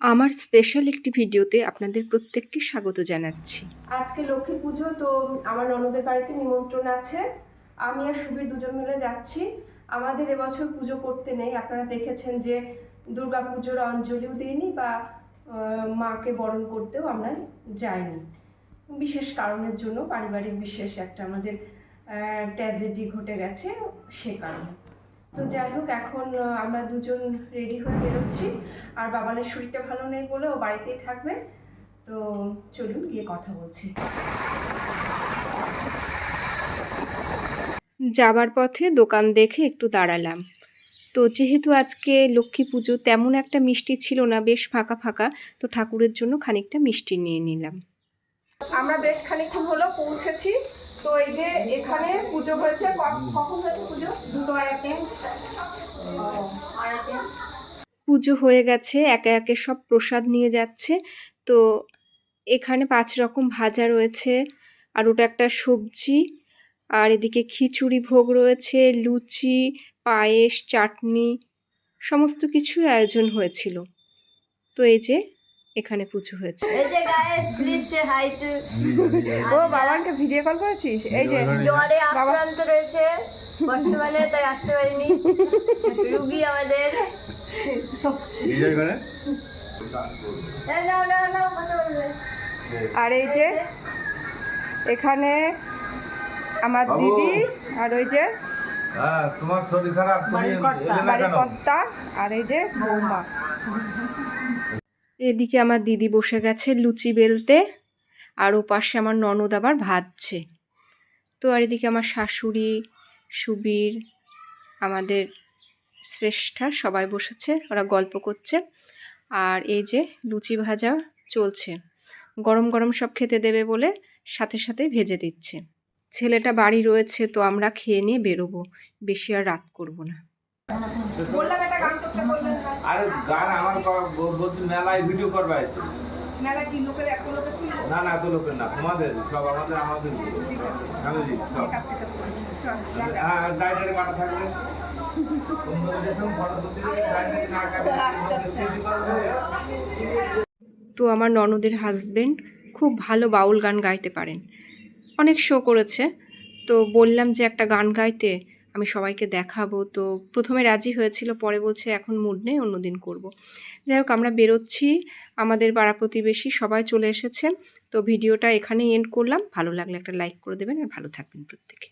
আমার স্পেশাল একটি ভিডিওতে আপনাদের প্রত্যেককে স্বাগত জানাচ্ছি। আজকে লক্ষ্মী পুজো, তো আমার ননদের বাড়িতে নিমন্ত্রণ আছে। আমি আর সুবীর দুজন মিলে যাচ্ছি। আমাদের এবছর পুজো করতে নেই। আপনারা দেখেছেন যে দুর্গা পুজোর অঞ্জলিও দিইনি বা মাকে বরণ করতেও আমরা যাইনি, বিশেষ কারণের জন্য। পারিবারিক বিশেষ একটা আমাদের ট্র্যাজেডি ঘটে গেছে, সে কারণে। তো যাই হোক, এখন আমরা দুজন রেডি হয়ে বেরোচ্ছি। আর বাবানের শরীরটা ভালো নেই বলে ও বাড়িতেই থাকবে। তো চলুন গিয়ে কথা বলছি। যাবার পথে দোকান দেখে একটু দাঁড়ালাম। তো যেহেতু আজকে লক্ষ্মী পুজো, তেমন একটা মিষ্টি ছিল না, বেশ ফাঁকা ফাঁকা, তো ঠাকুরের জন্য খানিকটা মিষ্টি নিয়ে নিলাম। আমরা বেশ খানিকক্ষণ হলো পৌঁছেছি। তো এই যে এখানে পুজো হয়েছে। কখন হয়েছে পুজো? 2:02 পুজো হয়ে গেছে, একে একে সব প্রসাদ নিয়ে যাচ্ছে। তো এখানে 5 রকম ভাজা রয়েছে, আর ওটা একটা সবজি, আর এদিকে খিচুড়ি ভোগ রয়েছে, লুচি, পায়েস, চাটনি, সমস্ত কিছুই আয়োজন হয়েছিল। তো এই যে এখানে পুজো হয়েছে। এই যে guys, please say hi too. ও বাবাকে ভিডিও কল করেছিস? এই যে জ্বরে আক্রান্ত রয়েছে বর্তমানে, তাই আসতে পারিনি। রুগী আমাদের। না কথা বলবে। আর এই যে এখানে আমার দিদি, আর ওই যে তোমার শরীর খারাপ, তুমি এলে না বাড়ির কেন? কর্তা, আর এই যে বৌমা। এদিকে আমার দিদি বসে গেছে লুচি বেলতে, আর ও পাশে আমার ননদ আবার ভাজছে। তো আর এদিকে আমার শাশুড়ি, সুবীর, আমাদের শ্রেষ্ঠা সবাই বসেছে, ওরা গল্প করছে। আর এই যে লুচি ভাজা চলছে, গরম গরম সব খেতে দেবে বলে সাথে সাথে ভেজে দিচ্ছে। ছেলেটা বাড়ি রয়েছে, তো আমরা খেয়ে নিয়ে বেরোবো, বেশি আর রাত করব না। বললাম একটা গান করতে, বললেন না। আরে গান আমার বলছি মেলায় ভিডিও করবে তো। মেলা কি লোকের এক লোকের তুলবো? না না, এত লোকের না, তোমাদের সব আমাদের ঠিক আছে, ফ্যামিলি সব। ঠিক আছে, চল টাটা। হ্যাঁ, ডাইরেক্ট কাটা থাকবে। সুন্দর দেখুন ফটো তুলতে গেলে ডাইরেক্ট না কাটে সিসি করবে। তো আমার ননদের হাজবেন্ড খুব ভালো বাউল গান গাইতে পারেন, অনেক শো করেছে। তো বললাম যে একটা গান গাইতে, আমি সবাইকে দেখাবো। তো প্রথমে রাজি হয়েছিল, পরে বলছে এখন মুড নেই, অন্যদিন করব। যাই হোক, আমরা বেরোচ্ছি, আমাদের পাড়া প্রতিবেশী সবাই চলে এসেছে। তো ভিডিওটা এখানেই এন্ড করলাম। ভালো লাগলে একটা লাইক করে দেবেন, আর ভালো থাকবেন প্রত্যেকে।